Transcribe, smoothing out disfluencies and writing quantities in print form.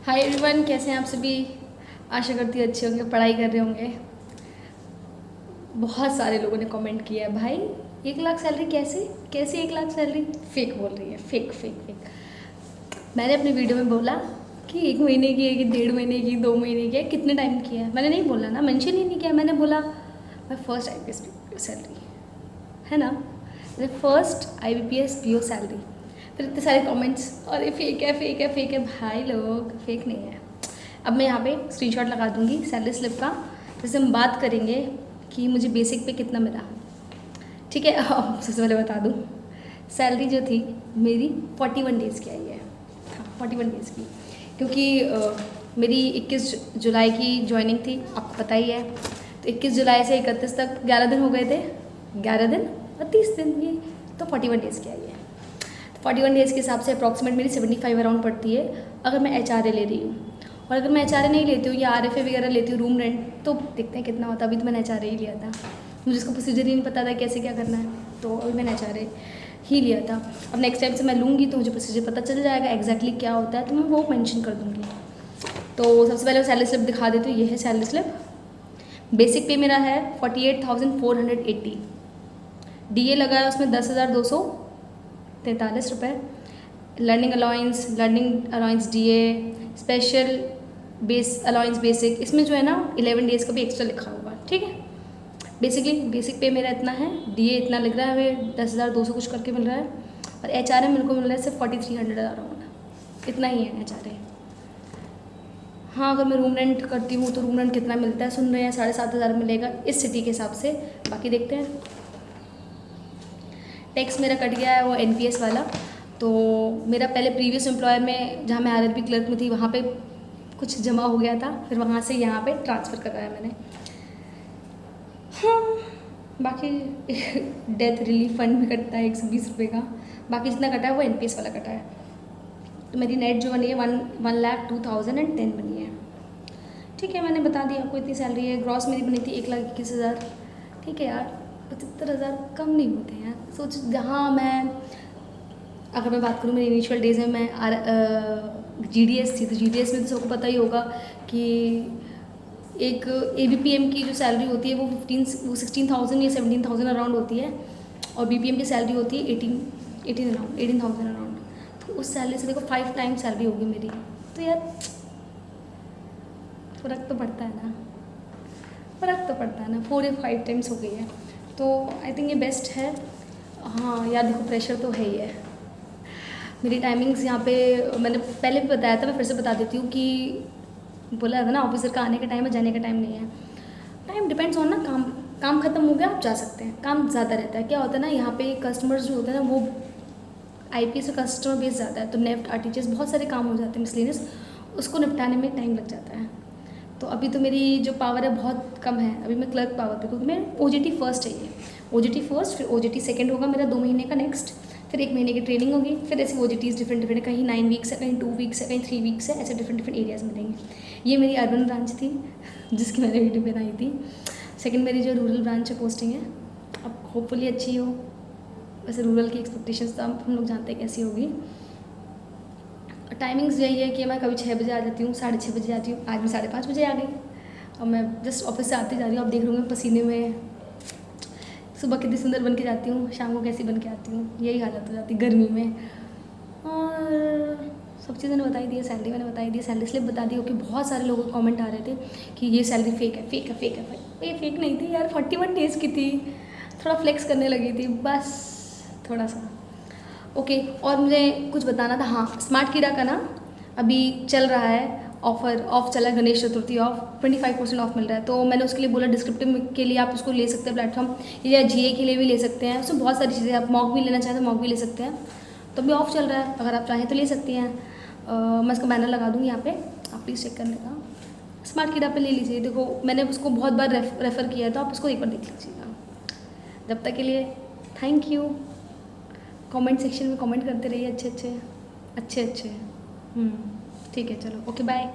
Hi everyone, कैसे हैं आप सभी। आशा करती हूँ अच्छे होंगे, पढ़ाई कर रहे होंगे। बहुत सारे लोगों ने कमेंट किया है, भाई 1 लाख सैलरी कैसे कैसे 1 लाख सैलरी। फेक बोल रही है, फेक फेक फेक। मैंने अपनी वीडियो में बोला कि 1 महीने की है कि 1.5 महीने की, 2 महीने की है, कितने टाइम की है। मैंने नहीं बोला ना, मेंशन ही नहीं किया। मैंने बोला मैं फर्स्ट IBPS सैलरी है ना, मेरे फर्स्ट IBPS PO सैलरी। फिर इतने सारे कमेंट्स, अरे फेक है फेक है फेक है। भाई लोग, फेक नहीं है। अब मैं यहाँ पे स्क्रीनशॉट लगा दूँगी सैलरी स्लिप का, जैसे हम बात करेंगे कि मुझे बेसिक पे कितना मिला। ठीक है, अब सबसे पहले बता दूँ, सैलरी जो थी मेरी 41 डेज़ की आई है। हाँ, 41 डेज़ की, क्योंकि मेरी 21 जुलाई की ज्वाइनिंग थी, आपको पता ही है। तो 21 जुलाई से 31 तक 11 दिन हो गए थे, 11 दिन और 30 दिन, ये तो 41 डेज़ की आई है। 41 डेज़ के हिसाब से अप्रॉक्सीमेट मेरी 75 अराउंड पड़ती है अगर मैं HRA ले रही हूँ। और अगर मैं HRA नहीं लेती हूँ या RFA वगैरह लेती हूँ, रूम रेंट, तो देखते हैं कितना होता है। अभी तो मैंने HRA ही लिया था, मुझे इसका प्रोसीजर ही नहीं पता था कैसे क्या करना है, तो अभी मैंने HRA ही लिया था। अब नेक्स्ट टाइम से मैं लूँगी तो मुझे प्रोसीजर पता चल जाएगा एग्जैक्टली क्या होता है, तो मैं वो मेंशन कर दूँगी। तो सबसे पहले सैलरी स्लिप दिखा देती हूँ। ये है सैलरी स्लिप। बेसिक पे मेरा है 48,480। DA लगा है उसमें 10,243 रुपये। Learning allowance DA, special base allowance basic, इसमें जो है ना 11 डेज़ का भी एक्स्ट्रा लिखा हुआ है। ठीक है, बेसिकली बेसिक पे मेरा इतना है, DA इतना लिख रहा है, हमें 10,200 कुछ करके मिल रहा है। और HRA मेरे को मिल रहा है सिर्फ 4,300 अराउंड, इतना ही है HRA। हाँ, अगर मैं रूम रेंट करती हूँ तो रूम रेंट कितना मिलता है सुन रहे हैं, 7,500 मिलेगा इस सिटी के हिसाब से। बाकी देखते हैं। टैक्स मेरा कट गया है वो NPS वाला। तो मेरा पहले प्रीवियस एम्प्लॉयर में, जहाँ मैं RRB क्लर्क में थी, वहाँ पे कुछ जमा हो गया था, फिर वहाँ से यहाँ पे ट्रांसफ़र कराया मैंने। हाँ, बाकी डेथ रिलीफ फंड भी कटता है 120 रुपये का। बाकी जितना कटा है वो NPS वाला कटा है। तो मेरी नेट जो बनी है 1,02,010 बनी है। ठीक है, मैंने बता दिया आपको इतनी सैलरी है। ग्रॉस मेरी बनी थी 1,21,000। ठीक है यार, 75,000 कम नहीं होते यार। सोच, जहाँ मैं, अगर मैं बात करूँ मेरे इनिशियल डेज में, मैं GDS थी, तो GDS में तो सबको पता ही होगा कि एक ABPM की जो सैलरी होती है वो 16,000 या 17,000 अराउंड होती है, और BPM की सैलरी होती है 18,000 अराउंड। तो उस सैलरी से देखो 5 टाइम सैलरी होगी मेरी। तो यार फ़र्क तो पड़ता है ना, 4 या 5 टाइम्स हो गई है। तो आई थिंक ये बेस्ट है। हाँ यार, देखो प्रेशर तो है ही है। मेरी टाइमिंग्स यहाँ पे मैंने पहले भी बताया था, मैं फिर से बता देती हूँ कि बोला था ना, ऑफिसर का आने का टाइम है, जाने का टाइम नहीं है। टाइम डिपेंड्स ऑन ना, काम ख़त्म हो गया आप जा सकते हैं। काम ज़्यादा रहता है, क्या होता है ना, यहाँ पे कस्टमर्स जो होते हैं ना, वो IPS में कस्टमर बेस ज़्यादा है, तो नेफ्ट RTGS बहुत सारे काम हो जाते हैं मिसलेनियस, उसको निपटाने में टाइम लग जाता है। तो अभी तो मेरी जो पावर है बहुत कम है, अभी मैं क्लर्क पावर पे, क्योंकि मैं OJT फर्स्ट है। ये OJT फर्स्ट, फिर OJT सेकंड होगा मेरा 2 महीने का नेक्स्ट, फिर 1 महीने की ट्रेनिंग होगी, फिर ऐसे OJTs डिफरेंट, कहीं 9 वीक्स है, कहीं 2 वीक्स है, कहीं 3 वीक्स है, ऐसे डिफरेंट एरियाज़ मिलेंगे। ये मेरी अर्बन ब्रांच थी जिसकी मैंने वीडियो बनाई थी। सेकेंड मेरी जो रूरल ब्रांच है पोस्टिंग है, अब होपफुली अच्छी हो। वैसे रूरल की एक्सपेक्टेशंस तो हम लोग जानते हैं कैसी होगी। टाइमिंग्स यही है कि मैं कभी 6 बजे आ जाती हूँ, 6:30 बजे आती हूँ। आज मैं 5:30 बजे आ गई, और मैं जस्ट ऑफिस से आती जा रही हूँ। आप देख रहे होंगे पसीने में, सुबह कितनी सुंदर बन के जाती हूँ, शाम को कैसी बन के आती हूँ, यही हालत हो जाती है गर्मी में। और सब चीज़ें मैंने बताई दी है, सैलरी मैंने बताई दी है, सैलरी स्लिप बता दी। कि बहुत सारे लोगों के कमेंट आ रहे थे कि ये सैलरी फेक है, फेक है, फेक है। ये फेक नहीं थी यार, 41 डेज़ की थी, थोड़ा फ्लेक्स करने लगी थी बस, थोड़ा सा। ओके, और मुझे कुछ बताना था। हाँ, स्मार्ट कीड़ा का ना अभी चल रहा है ऑफ चला है, गणेश चतुर्थी ऑफ 25% ऑफ मिल रहा है। तो मैंने उसके लिए बोला डिस्क्रिप्टिव के लिए आप उसको ले सकते हैं प्लेटफॉर्म, या GA के लिए भी ले सकते हैं। उसमें बहुत सारी चीज़ें, आप मॉक भी लेना चाहें तो मॉक भी ले सकते हैं। तो अभी ऑफ चल रहा है, अगर आप चाहें तो ले सकती हैं। मैं इसका बैनर लगा दूँगी यहाँ पे, आप प्लीज़ चेक करने का। स्मार्ट कीड़ा पे ले लीजिए। देखो मैंने उसको बहुत बार रेफ़र किया है, तो आप उसको एक बार देख लीजिएगा। जब तक के लिए थैंक यू। कमेंट सेक्शन में कमेंट करते रहिए अच्छे अच्छे। ठीक है, चलो ओके, बाय।